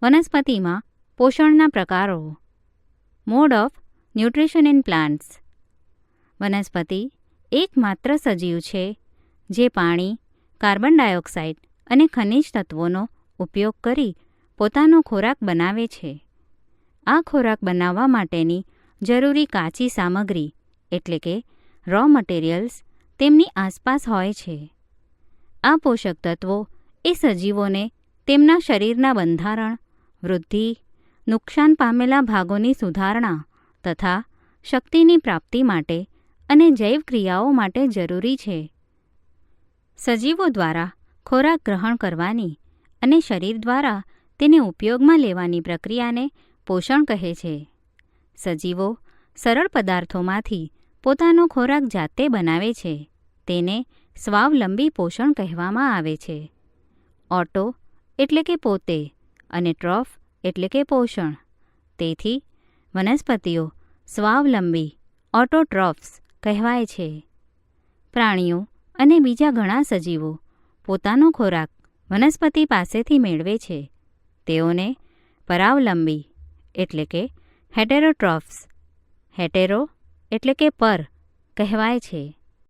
વનસ્પતિમાં પોષણના પ્રકારો. Mode of nutrition in plants. વનસ્પતિ એકમાત્ર સજીવ છે જે પાણી, કાર્બન ડાયોક્સાઇડ અને ખનિજ તત્વોનો ઉપયોગ કરી પોતાનો ખોરાક બનાવે છે. આ ખોરાક બનાવવા માટેની જરૂરી કાચી સામગ્રી એટલે કે રો મટીરિયલ્સ તેમની આસપાસ હોય છે. આ પોષક તત્વો એ સજીવોને તેમના શરીરના બંધારણ, વૃદ્ધિ, નુકસાન પામેલા ભાગોની સુધારણા તથા શક્તિની પ્રાપ્તિ માટે અને જૈવ ક્રિયાઓ માટે જરૂરી છે. સજીવો દ્વારા ખોરાક ગ્રહણ કરવાની અને શરીર દ્વારા તેને ઉપયોગમાં લેવાની પ્રક્રિયાને પોષણ કહે છે. સજીવો સરળ પદાર્થોમાંથી પોતાનો ખોરાક જાતે બનાવે છે. તેને સ્વાવલંબી પોષણ કહેવામાં આવે છે. ઓટો એટલે કે પોતે અને ટ્રોફ એટલે કે પોષણ. તેથી વનસ્પતિઓ સ્વાવલંબી ઓટોટ્રોફ્સ કહેવાય છે. પ્રાણીઓ અને બીજા ઘણા સજીવો પોતાનો ખોરાક વનસ્પતિ પાસેથી મેળવે છે. તેઓને પરાવલંબી એટલે કે હેટેરોટ્રોફ્સ, હેટેરો એટલે કે પર કહેવાય છે.